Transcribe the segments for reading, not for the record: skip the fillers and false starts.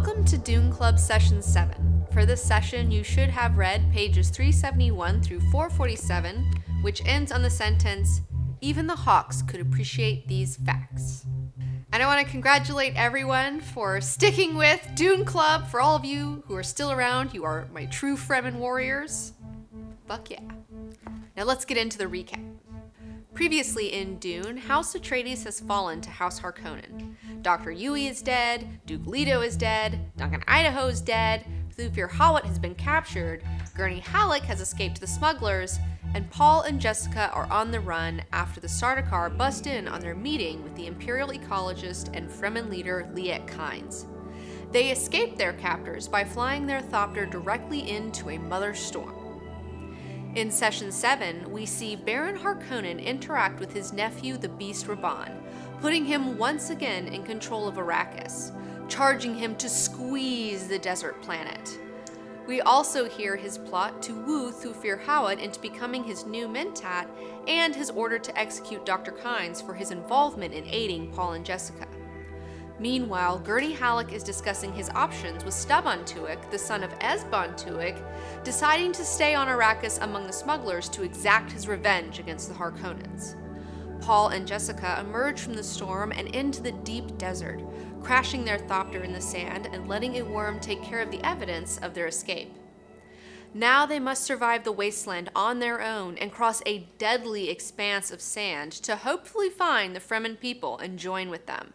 Welcome to Dune Club Session 7. For this session, you should have read pages 371 through 447, which ends on the sentence, "Even the hawks could appreciate these facts." And I want to congratulate everyone for sticking with Dune Club. For all of you who are still around, you are my true Fremen warriors. Fuck yeah. Now let's get into the recap. Previously in Dune, House Atreides has fallen to House Harkonnen. Dr. Yui is dead, Duke Leto is dead, Duncan Idaho is dead, Thufir Hawat has been captured, Gurney Halleck has escaped the smugglers, and Paul and Jessica are on the run after the Sardaukar bust in on their meeting with the Imperial ecologist and Fremen leader Liat Kynes. They escape their captors by flying their thopter directly into a mother storm. In Session 7, we see Baron Harkonnen interact with his nephew, the Beast Raban, putting him once again in control of Arrakis, charging him to squeeze the desert planet. We also hear his plot to woo Thufir Hawat into becoming his new mentat and his order to execute Dr. Kynes for his involvement in aiding Paul and Jessica. Meanwhile, Gurney Halleck is discussing his options with Staban Tuick, the son of Esban Tuick, deciding to stay on Arrakis among the smugglers to exact his revenge against the Harkonnens. Paul and Jessica emerge from the storm and into the deep desert, crashing their thopter in the sand and letting a worm take care of the evidence of their escape. Now they must survive the wasteland on their own and cross a deadly expanse of sand to hopefully find the Fremen people and join with them.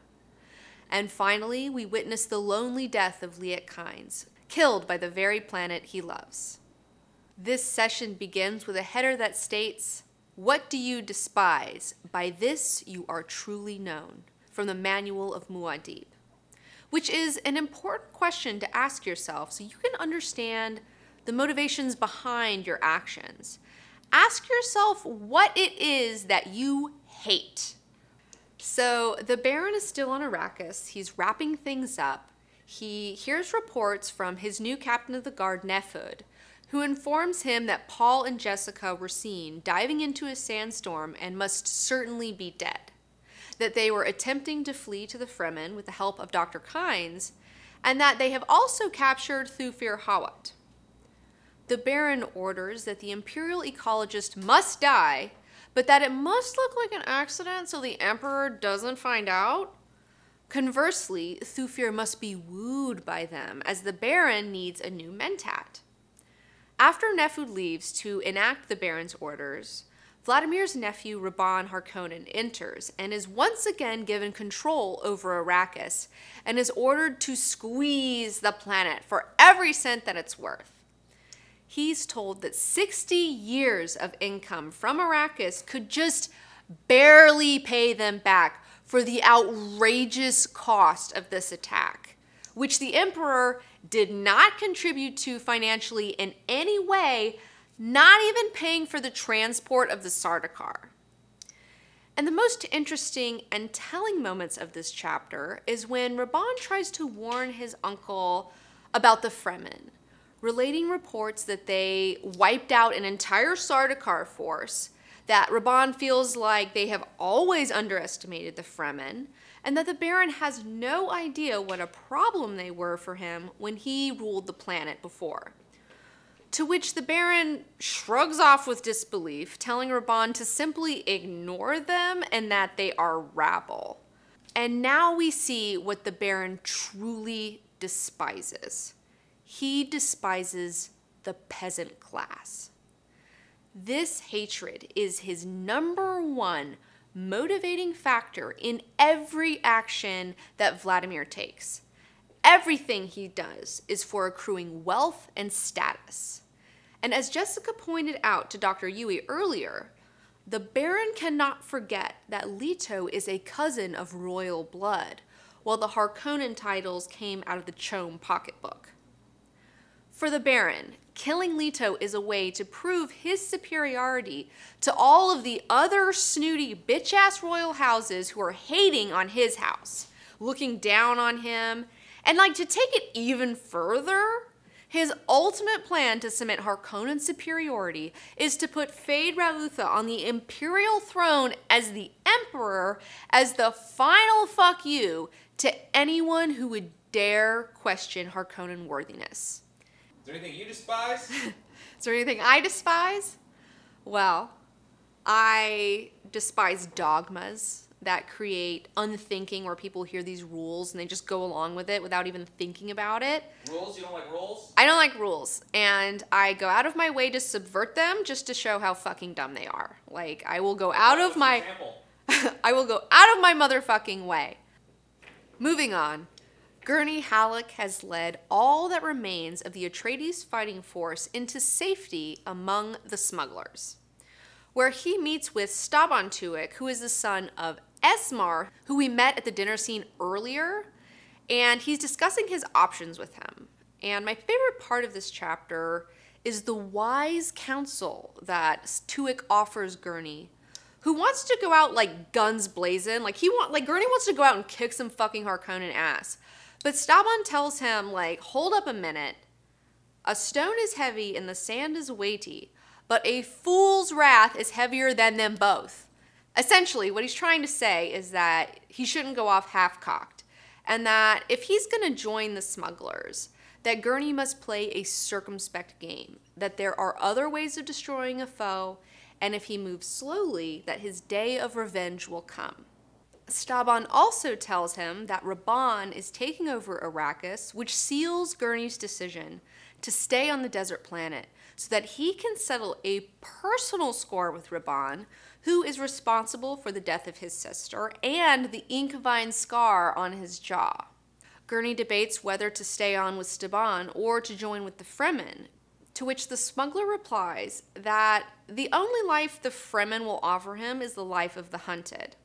And finally, we witness the lonely death of Liat Kynes, killed by the very planet he loves. This session begins with a header that states, "What do you despise? By this you are truly known," from the Manual of Muad'Dib, which is an important question to ask yourself so you can understand the motivations behind your actions. Ask yourself what it is that you hate. So the Baron is still on Arrakis. He's wrapping things up. He hears reports from his new captain of the guard, Nefud, who informs him that Paul and Jessica were seen diving into a sandstorm and must certainly be dead, that they were attempting to flee to the Fremen with the help of Dr. Kynes, and that they have also captured Thufir Hawat. The Baron orders that the Imperial ecologist must die, but that it must look like an accident so the Emperor doesn't find out. Conversely, Thufir must be wooed by them, as the Baron needs a new mentat. After Nefud leaves to enact the Baron's orders, Vladimir's nephew Raban Harkonnen enters and is once again given control over Arrakis and is ordered to squeeze the planet for every cent that it's worth. He's told that 60 years of income from Arrakis could just barely pay them back for the outrageous cost of this attack, which the Emperor did not contribute to financially in any way, not even paying for the transport of the Sardaukar. And the most interesting and telling moments of this chapter is when Raban tries to warn his uncle about the Fremen, relating reports that they wiped out an entire Sardaukar force, that Raban feels like they have always underestimated the Fremen, and that the Baron has no idea what a problem they were for him when he ruled the planet before. To which the Baron shrugs off with disbelief, telling Raban to simply ignore them and that they are rabble. And now we see what the Baron truly despises. He despises the peasant class. This hatred is his number one motivating factor in every action that Vladimir takes. Everything he does is for accruing wealth and status. And as Jessica pointed out to Dr. Yui earlier, the Baron cannot forget that Leto is a cousin of royal blood, while the Harkonnen titles came out of the Chom pocketbook. For the Baron, killing Leto is a way to prove his superiority to all of the other snooty bitch-ass royal houses who are hating on his house, looking down on him, and like to take it even further, his ultimate plan to cement Harkonnen's superiority is to put Fade Ralutha on the imperial throne as the Emperor as the final fuck you to anyone who would dare question Harkonnen worthiness. Is there anything you despise? Is there anything I despise? Well, I despise dogmas that create unthinking, where people hear these rules and they just go along with it without even thinking about it. Rules? You don't like rules? I don't like rules, and I go out of my way to subvert them just to show how fucking dumb they are. Like, I will go out of my... I will go out of my motherfucking way. Moving on. Gurney Halleck has led all that remains of the Atreides fighting force into safety among the smugglers, where he meets with Staban Tuick, who is the son of Esmar, who we met at the dinner scene earlier, and he's discussing his options with him. And my favorite part of this chapter is the wise counsel that Tuick offers Gurney, who wants to go out like guns blazing. Gurney wants to go out and kick some fucking Harkonnen ass. But Staban tells him, like, hold up a minute. A stone is heavy and the sand is weighty, but a fool's wrath is heavier than them both. Essentially, what he's trying to say is that he shouldn't go off half-cocked, and that if he's going to join the smugglers, that Gurney must play a circumspect game, that there are other ways of destroying a foe, and if he moves slowly, that his day of revenge will come. Staban also tells him that Rabban is taking over Arrakis, which seals Gurney's decision to stay on the desert planet so that he can settle a personal score with Rabban, who is responsible for the death of his sister and the ink-vine scar on his jaw. Gurney debates whether to stay on with Staban or to join with the Fremen, to which the smuggler replies that the only life the Fremen will offer him is the life of the hunted.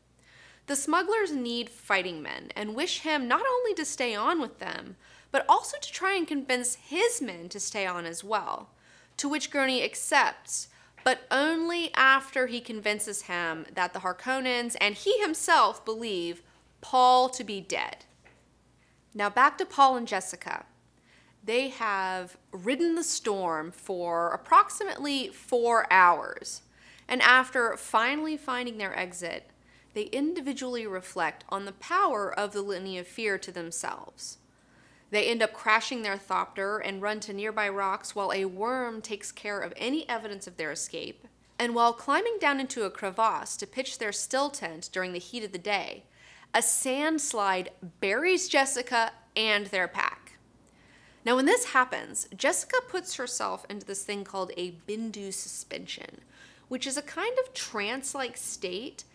The smugglers need fighting men and wish him not only to stay on with them, but also to try and convince his men to stay on as well, to which Gurney accepts, but only after he convinces him that the Harkonnens and he himself believe Paul to be dead. Now back to Paul and Jessica. They have ridden the storm for approximately 4 hours, and after finally finding their exit, they individually reflect on the power of the Litany of Fear to themselves. They end up crashing their thopter and run to nearby rocks while a worm takes care of any evidence of their escape, and while climbing down into a crevasse to pitch their still tent during the heat of the day, a sand slide buries Jessica and their pack. Now when this happens, Jessica puts herself into this thing called a Bindu Suspension, which is a kind of trance-like state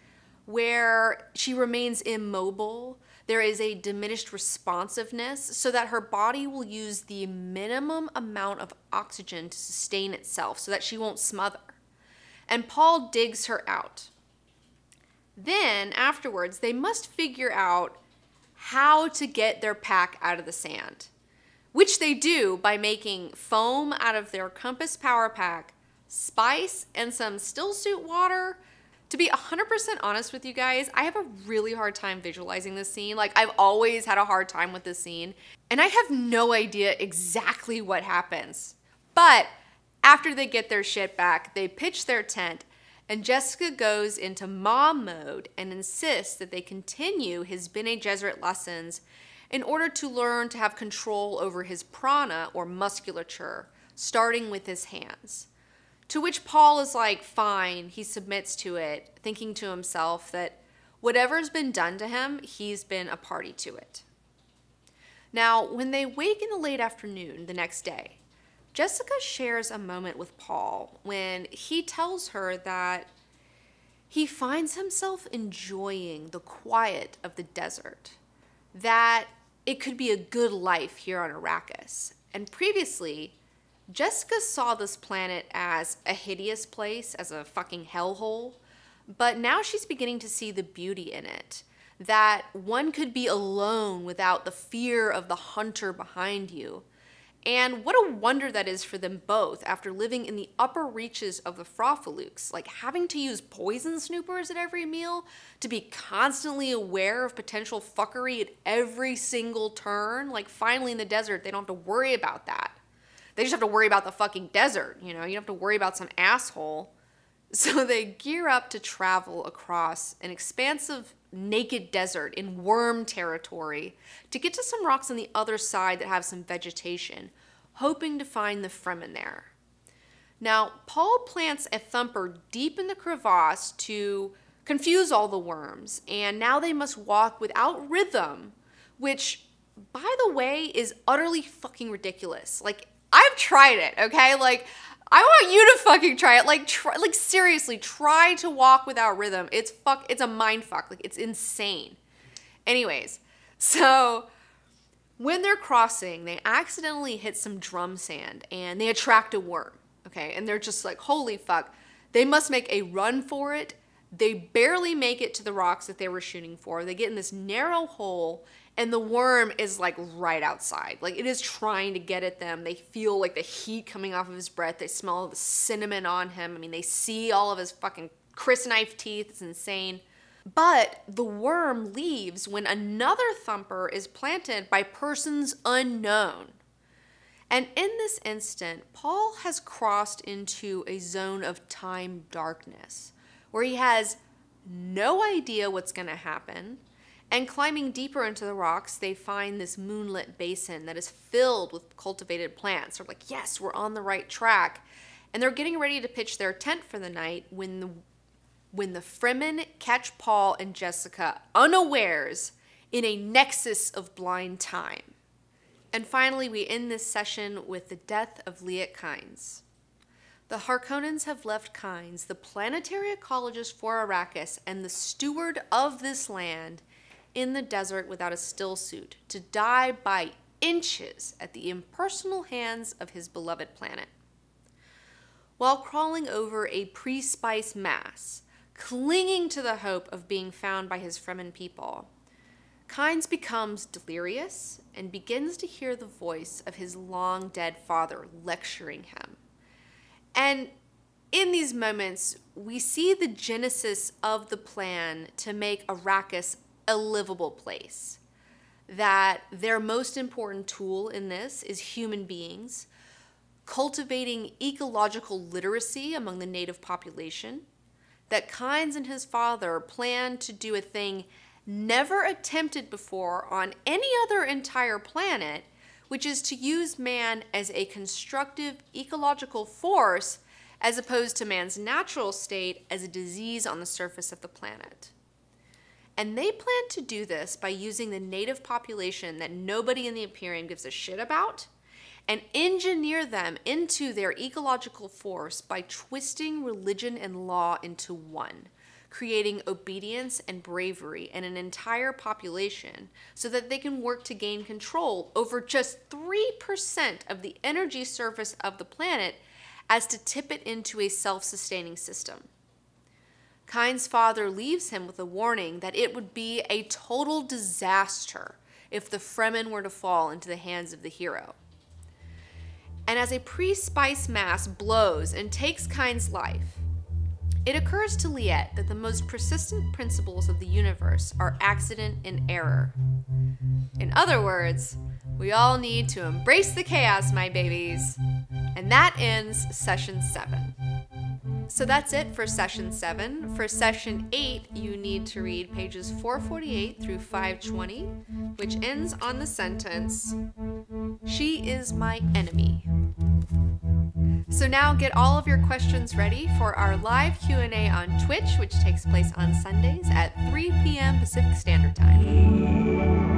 where she remains immobile. There is a diminished responsiveness so that her body will use the minimum amount of oxygen to sustain itself so that she won't smother. And Paul digs her out. Then, afterwards, they must figure out how to get their pack out of the sand, which they do by making foam out of their compass power pack, spice, and some stillsuit water. To be 100% honest with you guys, I have a really hard time visualizing this scene. Like, I've always had a hard time with this scene, and I have no idea exactly what happens. But after they get their shit back, they pitch their tent, and Jessica goes into mom mode and insists that they continue his Bene Gesserit lessons in order to learn to have control over his prana, or musculature, starting with his hands. To which Paul is like, fine, he submits to it, thinking to himself that whatever's been done to him, he's been a party to it. Now, when they wake in the late afternoon the next day, Jessica shares a moment with Paul when he tells her that he finds himself enjoying the quiet of the desert, that it could be a good life here on Arrakis. And previously, Jessica saw this planet as a hideous place, as a fucking hellhole, but now she's beginning to see the beauty in it, that one could be alone without the fear of the hunter behind you. And what a wonder that is for them both after living in the upper reaches of the Frofalukes, like having to use poison snoopers at every meal, to be constantly aware of potential fuckery at every single turn. Like, finally in the desert, they don't have to worry about that. They just have to worry about the fucking desert, you know? You don't have to worry about some asshole So they gear up to travel across an expansive naked desert in worm territory to get to some rocks on the other side that have some vegetation, hoping to find the Fremen there. Now, Paul plants a thumper deep in the crevasse to confuse all the worms, and now they must walk without rhythm, which, by the way, is utterly fucking ridiculous. Like, I've tried it, okay? Like, I want you to fucking try it. Like, seriously, try to walk without rhythm. It's a mind fuck. Like, it's insane. Anyways, so when they're crossing, they accidentally hit some drum sand and they attract a worm, okay? And they're just like, holy fuck. They must make a run for it. They barely make it to the rocks that they were shooting for. They get in this narrow hole and the worm is like right outside. Like, it is trying to get at them. They feel like the heat coming off of his breath. They smell the cinnamon on him. I mean, they see all of his fucking crysknife teeth. It's insane. But the worm leaves when another thumper is planted by persons unknown. And in this instant, Paul has crossed into a zone of time darkness where he has no idea what's going to happen. And climbing deeper into the rocks, they find this moonlit basin that is filled with cultivated plants. They're like, yes, we're on the right track. And they're getting ready to pitch their tent for the night when the Fremen catch Paul and Jessica unawares in a nexus of blind time. And finally, we end this session with the death of Liat Kynes. The Harkonnens have left Kynes, the planetary ecologist for Arrakis and the steward of this land, in the desert without a still suit, to die by inches at the impersonal hands of his beloved planet. While crawling over a pre-spice mass, clinging to the hope of being found by his Fremen people, Kynes becomes delirious and begins to hear the voice of his long-dead father lecturing him. And in these moments, we see the genesis of the plan to make Arrakis a livable place. That their most important tool in this is human beings, cultivating ecological literacy among the native population, that Kynes and his father plan to do a thing never attempted before on any other entire planet, which is to use man as a constructive ecological force as opposed to man's natural state as a disease on the surface of the planet. And they plan to do this by using the native population that nobody in the Imperium gives a shit about and engineer them into their ecological force by twisting religion and law into one, creating obedience and bravery in an entire population so that they can work to gain control over just 3% of the energy surface of the planet as to tip it into a self-sustaining system. Kynes' father leaves him with a warning that it would be a total disaster if the Fremen were to fall into the hands of the hero. And as a pre-spice mass blows and takes Kynes' life, it occurs to Liat that the most persistent principles of the universe are accident and error. In other words, we all need to embrace the chaos, my babies. And that ends session 7. So that's it for session 7. For session 8, you need to read pages 448 through 520, which ends on the sentence, "She is my enemy." So now get all of your questions ready for our live Q&A on Twitch, which takes place on Sundays at 3 p.m. Pacific Standard Time.